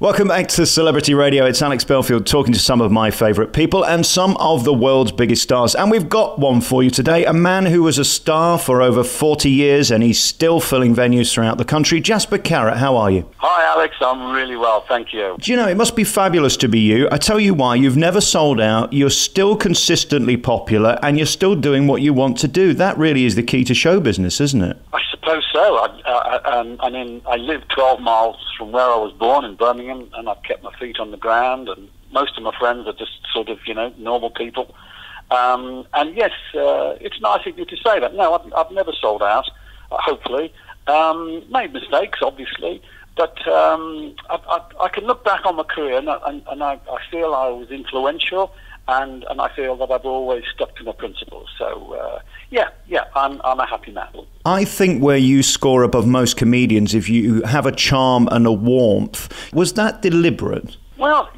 Welcome back to Celebrity Radio. It's Alex Belfield talking to some of my favourite people and some of the world's biggest stars. And we've got one for you today, a man who was a star for over 40 years and he's still filling venues throughout the country. Jasper Carrott, how are you? Hi Alex, I'm really well, thank you. Do you know, it must be fabulous to be you. I tell you why, you've never sold out, you're still consistently popular and you're still doing what you want to do. That really is the key to show business, isn't it? I suppose so. I live 12 miles from where I was born in Birmingham, and I've kept my feet on the ground, and most of my friends are just sort of, normal people. And yes, it's nice of you to say that. No, I've never sold out, hopefully. Made mistakes, obviously, but I can look back on my career and I feel I was influential, and I feel that I've always stuck to my principles. So, I'm a happy man. I think where you score above most comedians, if you have a charm and a warmth, was that deliberate? Well,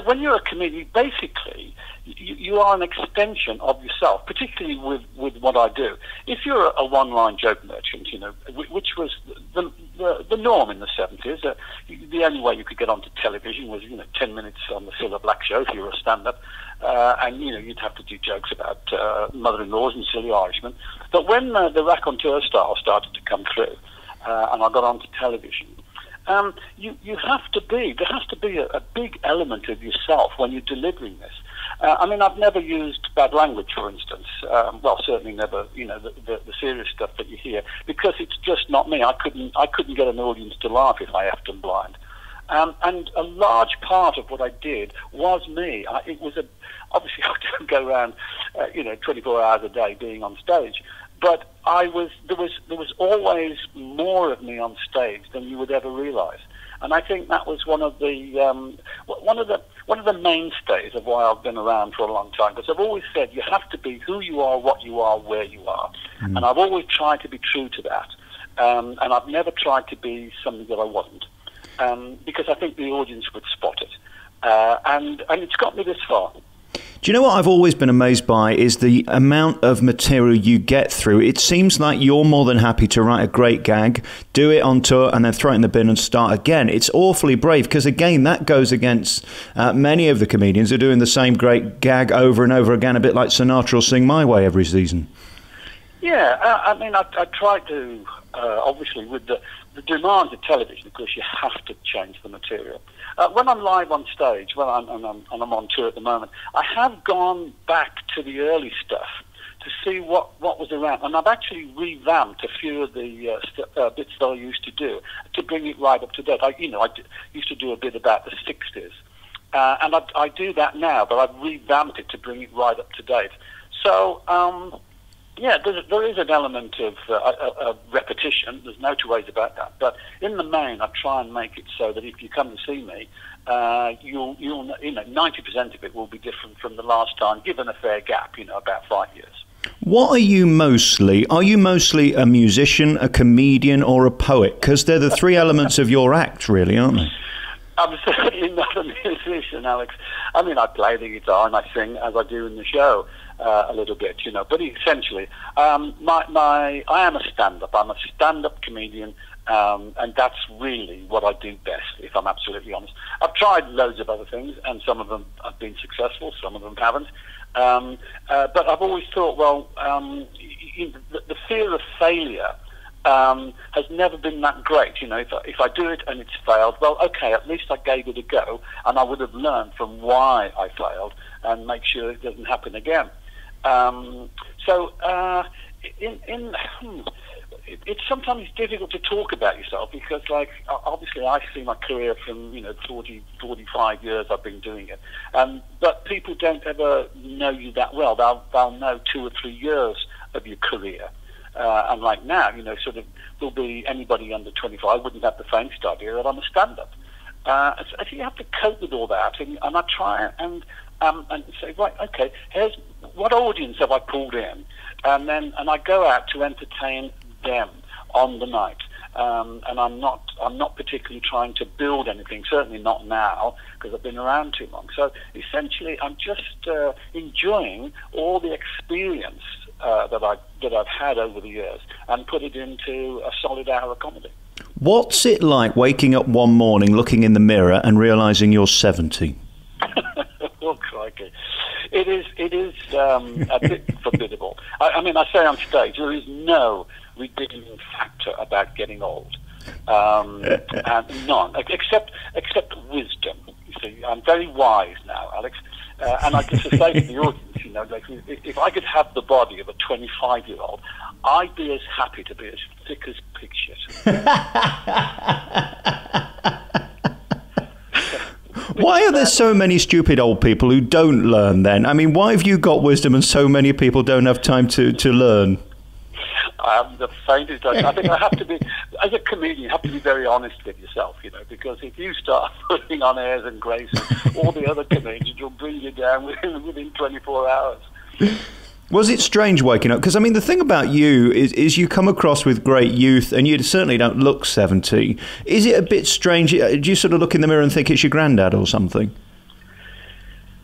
when you're a comedian, basically, you are an extension of yourself, particularly with what I do. If you're a one-line joke merchant, which was the norm in the 70s, the only way you could get onto television was, 10 minutes on the Cilla Black show if you were a stand-up, and, you'd have to do jokes about mother-in-laws and silly Irishmen. But when the raconteur style started to come through, and I got onto television, there has to be a big element of yourself when you're delivering this. I've never used bad language, for instance. Certainly never, the serious stuff that you hear, because it's just not me. I couldn't get an audience to laugh if I effed them blind. And a large part of what I did was me. Obviously I don't go around, 24 hours a day being on stage, but there was always more of me on stage than you would ever realise. And I think that was one of the mainstays of why I've been around for a long time. Because I've always said you have to be who you are, what you are, where you are, and I've always tried to be true to that. And I've never tried to be something that I wasn't, because I think the audience would spot it. And it's got me this far. Do you know what I've always been amazed by is the amount of material you get through. It seems like you're more than happy to write a great gag, do it on tour, and then throw it in the bin and start again. It's awfully brave, because again, that goes against many of the comedians who are doing the same great gag over and over again, a bit like Sinatra will Sing My Way every season. Yeah, I try to, obviously, with the demands of television, of course, you have to change the material. When I'm live on stage, I'm on tour at the moment, I have gone back to the early stuff to see what was around, and I've actually revamped a few of the bits that I used to do to bring it right up to date. I used to do a bit about the 60s, and I do that now, but I've revamped it to bring it right up to date. So, there is an element of repetition. There's no two ways about that. But in the main, I try and make it so that if you come to see me, you'll 90% of it will be different from the last time, given a fair gap, about 5 years. What are you mostly? Are you mostly a musician, a comedian, or a poet? Because they're the three elements of your act, really, aren't they? I'm certainly not a musician, Alex. I play the guitar and I sing as I do in the show. A little bit, but essentially, I am a stand-up. I'm a stand-up comedian, and that's really what I do best, if I'm absolutely honest. I've tried loads of other things, and some of them have been successful, some of them haven't. But I've always thought, the fear of failure has never been that great. If I do it and it's failed, well, okay, at least I gave it a go, and I would have learned from why I failed and make sure it doesn't happen again. It's sometimes difficult to talk about yourself because, obviously I see my career from, 45 years I've been doing it. But people don't ever know you that well. They'll know 2 or 3 years of your career. And like now, there'll be anybody under 25 wouldn't have the faintest idea that I'm a stand-up. So you have to cope with all that, and I try and say, right, okay, here's what audience have I pulled in, and I go out to entertain them on the night, and I'm not particularly trying to build anything, certainly not now, because I've been around too long. So essentially, I'm just enjoying all the experience that I've had over the years, and put it into a solid hour of comedy. What's it like waking up one morning, looking in the mirror and realising you're 70? Oh, crikey. It is a bit formidable. I mean, I say on stage, there is no redeeming factor about getting old. And none, except wisdom. You see, I'm very wise now, Alex. And I just say to the audience, you know, like, if I could have the body of a 25-year-old, I'd be as happy to be as thick as pig shit. Why are there so many stupid old people who don't learn then? I mean, why have you got wisdom and so many people don't have time to learn? I'm the faintest. I think I have to be, as a comedian, you have to be very honest with yourself, you know, because if you start putting on airs and graces, all the other comedians will bring you down within 24 hours. Was it strange waking up? Because, I mean, the thing about you is you come across with great youth and you certainly don't look 70. Is it a bit strange? Do you sort of look in the mirror and think it's your granddad or something?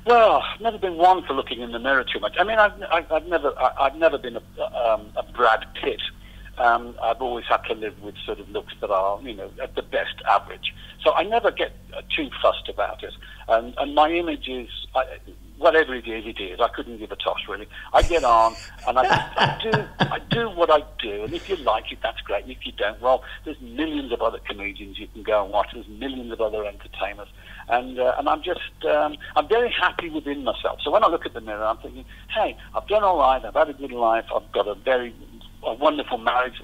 Well, I've never been one for looking in the mirror too much. I mean, I've never been a Brad Pitt. I've always had to live with sort of looks that are, you know, at the best average. So I never get too fussed about it. And my image is, whatever it is. I couldn't give a toss, really. I get on, and I do what I do. And if you like it, that's great. And if you don't, well, there's millions of other comedians you can go and watch. There's millions of other entertainers. And I'm just, I'm very happy within myself. So when I look at the mirror, I'm thinking, hey, I've done all right. I've had a good life. I've got a wonderful marriage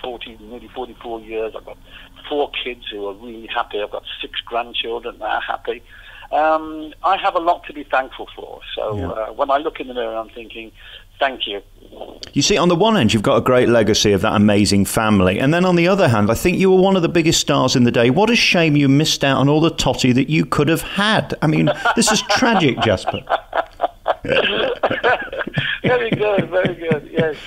for nearly 44 years. I've got 4 kids who are really happy. I've got 6 grandchildren that are happy. I have a lot to be thankful for. So when I look in the mirror, I'm thinking, thank you. You see, on the one hand, you've got a great legacy of that amazing family. And then on the other hand, I think you were one of the biggest stars in the day. What a shame you missed out on all the totty that you could have had. I mean, this is tragic, Jasper. Very good, yes.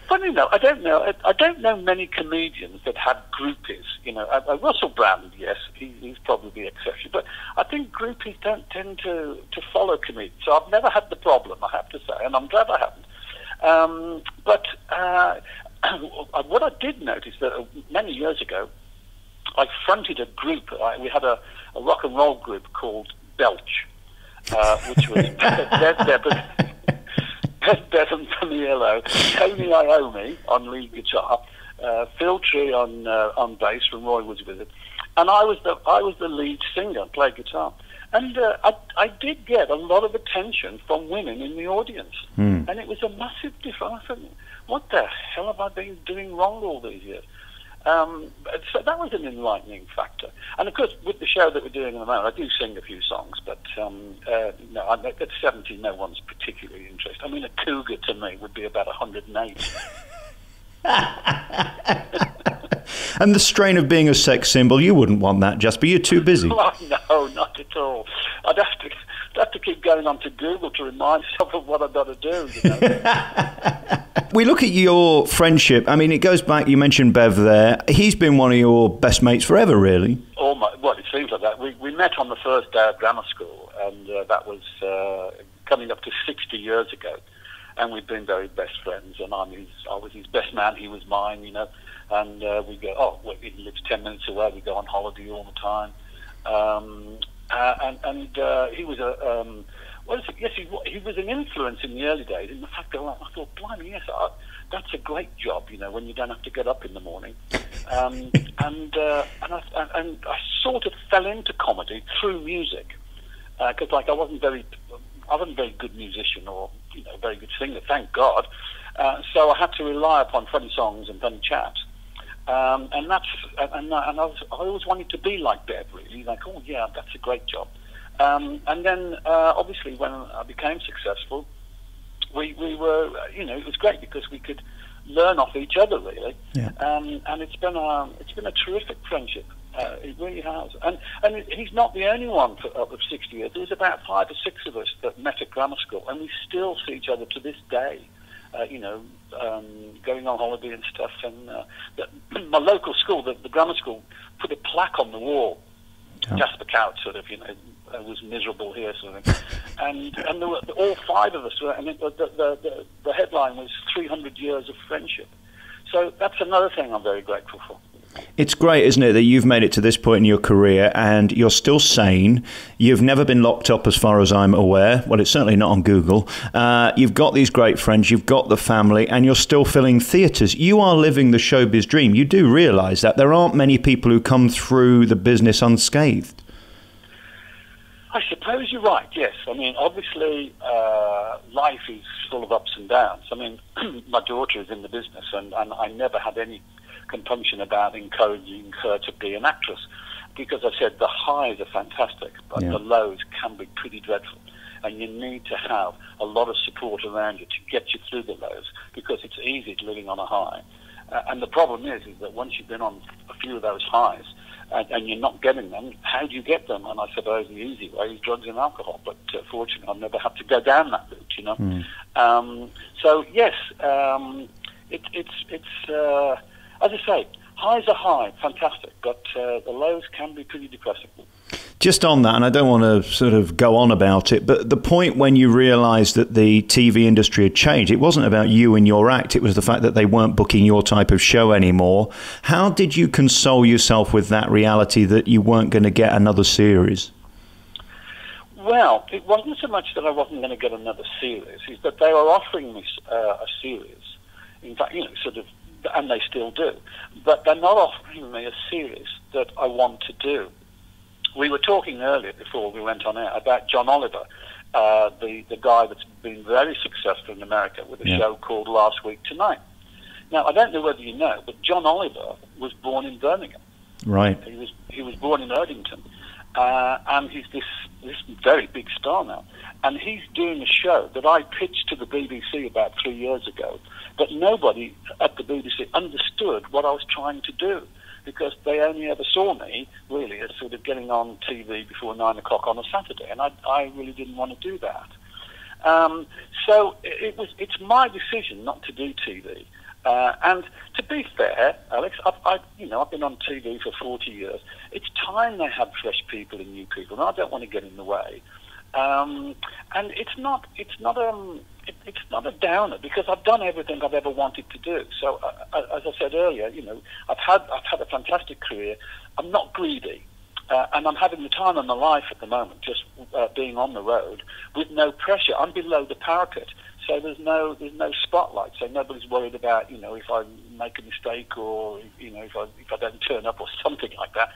Funny enough, I don't know many comedians that had groupies. You know, Russell Brand, yes, he's probably the exception. But I think groupies don't tend to follow comedians. So I've never had the problem, I have to say, and I'm glad I haven't. But what I did notice that many years ago, I fronted a group. We had a rock and roll group called Belch, which was Bevan Paniello, Tony Iommi on lead guitar, Phil Tree on bass, when Roy was with it, and I was the lead singer, played guitar, and I did get a lot of attention from women in the audience, and it was a massive difference. I thought, what the hell have I been doing wrong all these years? So that was an enlightening factor. And of course, with the show that we're doing at the moment, I do sing a few songs, but no, at 70, no one's particularly interested. I mean, a cougar to me would be about 108. And the strain of being a sex symbol, you wouldn't want that, Jasper. You're too busy. Oh, no, not at all. I'd have to keep going on to Google to remind myself of what I've got to do. You know? We look at your friendship. I mean, it goes back, you mentioned Bev there. He's been one of your best mates forever, really. Well, it seems like that. We met on the first day of grammar school, and that was coming up to 60 years ago. And we've been very best friends, and I was his best man, he was mine, you know. And we go, he lives 10 minutes away, we go on holiday all the time. He was he was an influence in the early days. In the fact that I thought, blimey, yes, that's a great job, you know, when you don't have to get up in the morning. And I sort of fell into comedy through music, because I wasn't very good musician or, you know, very good singer, thank God. So I had to rely upon funny songs and funny chaps. I always wanted to be like Bev, really. Like, oh yeah, that's a great job. And then obviously when I became successful, we were, you know, it was great because we could learn off each other, really. Yeah. And it's been a terrific friendship. It really has. And he's not the only one of 60 years. There's about 5 or 6 of us that met at grammar school, and we still see each other to this day. You know, going on holiday and stuff. And my local school, the grammar school, put a plaque on the wall. Oh. Jasper Carrott, sort of, you know, was miserable here, sort of thing. And there were all 5 of us. And the headline was 300 years of friendship. So that's another thing I'm very grateful for. It's great, isn't it, that you've made it to this point in your career and you're still sane. You've never been locked up as far as I'm aware. Well, it's certainly not on Google. You've got these great friends, you've got the family, and you're still filling theatres. You are living the showbiz dream. You do realise that there aren't many people who come through the business unscathed. I suppose you're right, yes. I mean, obviously, life is full of ups and downs. I mean, my daughter is in the business, and I never had any compunction about encouraging her to be an actress, because I said the highs are fantastic, but the lows can be pretty dreadful, and you need to have a lot of support around you to get you through the lows, because it's easy living on a high. And the problem is that once you've been on a few of those highs and you're not getting them, how do you get them? And I suppose the easy way is drugs and alcohol, but fortunately I've never had to go down that route, you know. So yes, it's as I say, highs are high, fantastic, but the lows can be pretty depressing. Just on that, and I don't want to sort of go on about it, but the point when you realised that the TV industry had changed, it wasn't about you and your act, it was the fact that they weren't booking your type of show anymore. How did you console yourself with that reality that you weren't going to get another series? Well, it wasn't so much that I wasn't going to get another series, it's that they were offering me a series. In fact, you know, sort of, and they still do, but they're not offering me a series that I want to do. We were talking earlier, before we went on air, about John Oliver, the guy that's been very successful in America with a show called Last Week Tonight. Now, I don't know whether you know, but John Oliver was born in Birmingham. Right. He was born in Erdington, and he's this very big star now. And he's doing a show that I pitched to the BBC about 3 years ago, but nobody at the BBC understood what I was trying to do, because they only ever saw me, really, as sort of getting on TV before 9 o'clock on a Saturday, and I really didn't want to do that. So it's my decision not to do TV. And to be fair, Alex, I've been on TV for 40 years. It's time they have fresh people and new people, and I don't want to get in the way. And it's not a downer, because I've done everything I've ever wanted to do. So, as I said earlier, you know, I've had a fantastic career. I'm not greedy, and I'm having the time of my life at the moment, just being on the road with no pressure. I'm below the parapet, so there's no spotlight. So nobody's worried about, you know, if I make a mistake, or, you know, if I don't turn up or something like that.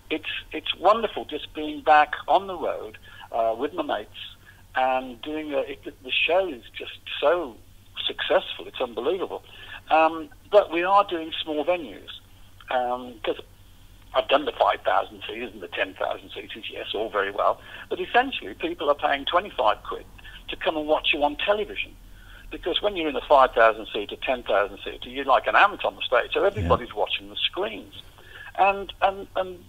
It's wonderful just being back on the road with my mates. And doing the show is just so successful, it's unbelievable. But we are doing small venues, because I've done the 5,000 seaters and the 10,000 seaters, yes, all very well. But essentially, people are paying 25 quid to come and watch you on television. Because when you're in a 5,000 seater, 10,000 seater, you're like an ant on the stage, so everybody's watching the screens. And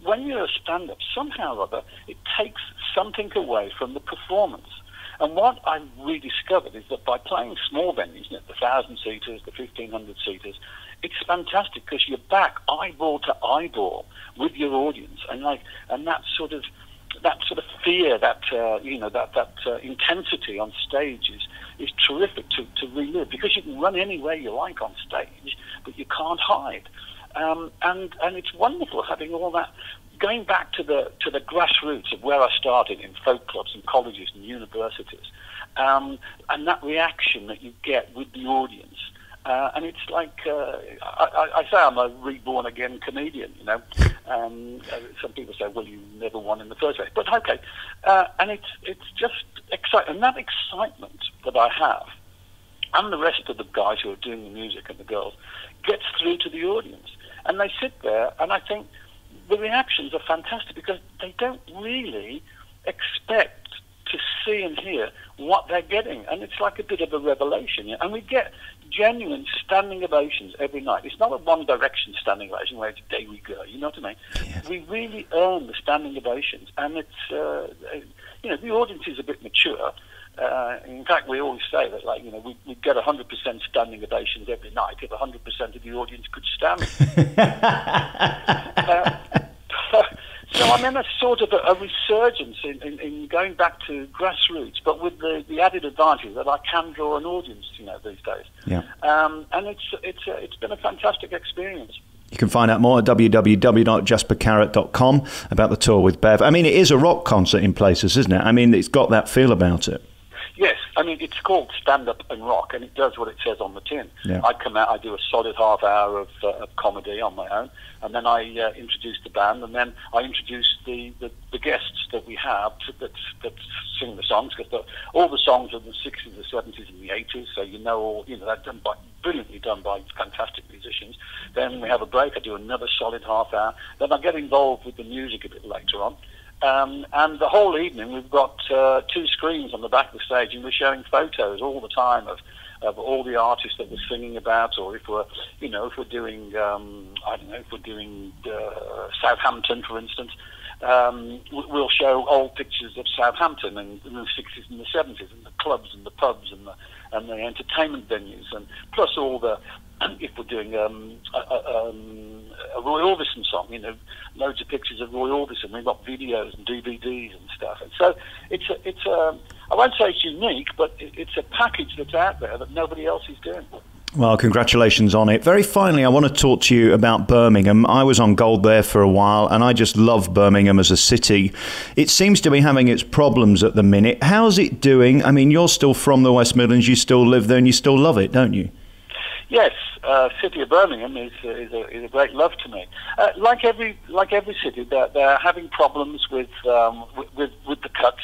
when you're a stand-up, somehow or other, it takes something away from the performance. And what I've rediscovered is that by playing small venues, you know, the 1,000-seaters, the 1,500-seaters, it's fantastic, because you're back eyeball to eyeball with your audience, and that sort of fear, that intensity on stage is terrific to relive, because you can run anywhere you like on stage, but you can't hide. And it's wonderful having all that. Going back to the grassroots of where I started, in folk clubs and colleges and universities, and that reaction that you get with the audience, and it's like I say I'm a reborn again comedian. You know, some people say, well, you never won in the first place, but okay, and it's just exciting, and that excitement that I have, and the rest of the guys who are doing the music and the girls, gets through to the audience, and they sit there, and I think the reactions are fantastic, because they don't really expect to see and hear what they're getting, and it's like a bit of a revelation. Yeah? And we get genuine standing ovations every night. It's not a One Direction standing ovation where it's "Day We Go," you know what I mean? Yes. We really earn the standing ovations, and it's the audience is a bit mature. In fact, we always say that, like, you know, we get 100% standing ovations every night if 100% of the audience could stand. So I'm in a sort of a resurgence in going back to grassroots, but with the added advantage that I can draw an audience, these days. Yeah. And it's been a fantastic experience. You can find out more at www.jaspercarrott.com about the tour with Bev. I mean, it is a rock concert in places, isn't it? I mean, it's got that feel about it. Yes, I mean, it's called Stand Up and Rock, and it does what it says on the tin. Yeah. I come out, I do a solid half hour of comedy on my own, and then I introduce the band, and then I introduce the guests that we have that sing the songs, because all the songs are the 60s, the 70s, and the 80s, so that's brilliantly done by fantastic musicians. Then we have a break, I do another solid half hour, then I get involved with the music a bit later on. And the whole evening we've got 2 screens on the back of the stage, and we're showing photos all the time of all the artists that we're singing about, or if we're doing Southampton, for instance, we'll show old pictures of Southampton in the 60s and the 70s, and the clubs and the pubs and the entertainment venues, and plus all the. If we're doing a Roy Orbison song, loads of pictures of Roy Orbison. We've got videos and DVDs and stuff. And so it's I won't say it's unique, but it's a package that's out there that nobody else is doing. Well, congratulations on it. Very finally, I want to talk to you about Birmingham. I was on Gold there for a while, and I just love Birmingham as a city. It seems to be having its problems at the minute. How's it doing? I mean, you're still from the West Midlands. You still live there, and you still love it, don't you? Yes, city of Birmingham is a great love to me. Like every city, they're having problems with the cuts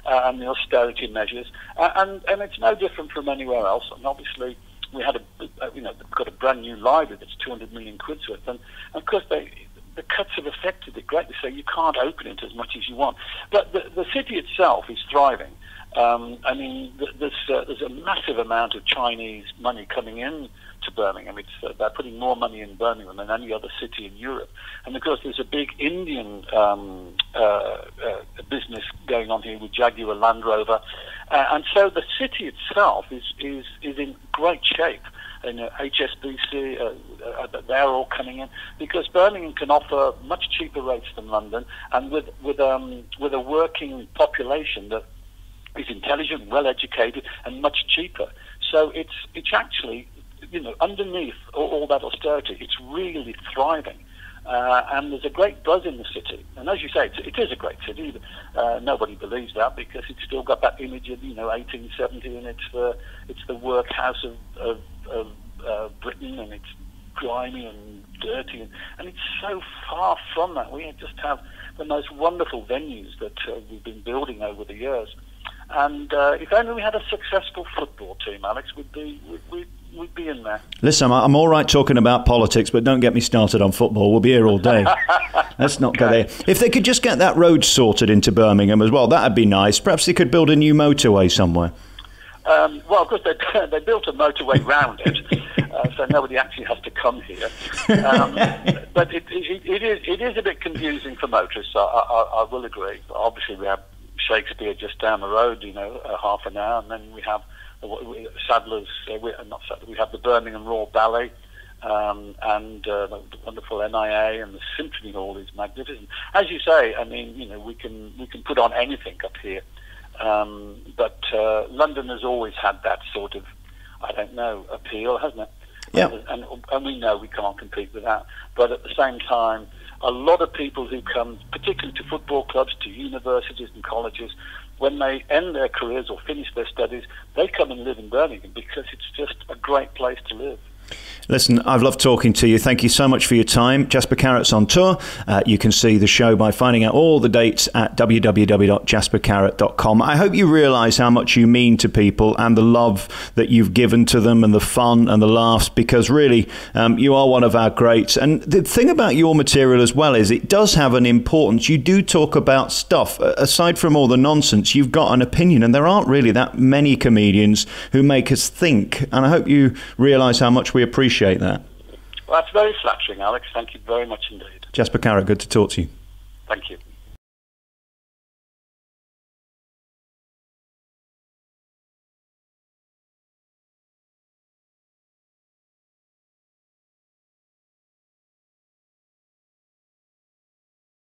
and the austerity measures, and it's no different from anywhere else. And obviously, we had got a brand new library that's 200 million quid's worth, and of course the cuts have affected it greatly. So you can't open it as much as you want. But the city itself is thriving. I mean, there's a massive amount of Chinese money coming in to Birmingham. They're putting more money in Birmingham than any other city in Europe. And of course, there's a big Indian business going on here with Jaguar Land Rover, and so the city itself is in great shape. HSBC, they're all coming in because Birmingham can offer much cheaper rates than London, and with a working population that is intelligent, well educated, and much cheaper. So it's actually, underneath all that austerity, it's really thriving. And there's a great buzz in the city. And as you say, it is a great city. Nobody believes that because it's still got that image of 1870, and it's the workhouse of Britain, and it's grimy and dirty, and it's so far from that. We just have the most wonderful venues that we've been building over the years. And if only we had a successful football team, Alex, we'd be in there. Listen, I'm all right talking about politics, but don't get me started on football. We'll be here all day. Let's not go there. If they could just get that road sorted into Birmingham as well, that'd be nice. Perhaps they could build a new motorway somewhere. Well, of course, they built a motorway round it, so nobody actually has to come here. But it is a bit confusing for motorists, I will agree. Obviously, we have Shakespeare just down the road, half an hour, and then we have Sadler's. We have the Birmingham Royal Ballet, and the wonderful NIA, and the Symphony Hall is magnificent. As you say, I mean, we can put on anything up here, but London has always had that sort of, appeal, hasn't it? Yeah. And we know we can't compete with that. But at the same time, a lot of people who come, particularly to football clubs, to universities and colleges, when they end their careers or finish their studies, they come and live in Birmingham because it's just a great place to live. Listen, I've loved talking to you. Thank you so much for your time. Jasper Carrott's on tour. You can see the show by finding out all the dates at www.jaspercarrott.com. I hope you realise how much you mean to people and the love that you've given to them and the fun and the laughs, because really you are one of our greats. And the thing about your material as well is it does have an importance. You do talk about stuff. Aside from all the nonsense, you've got an opinion, and there aren't really that many comedians who make us think. And I hope you realise how much we appreciate that. Well, that's very flattering, Alex. Thank you very much indeed. Jasper Carrott, good to talk to you. Thank you.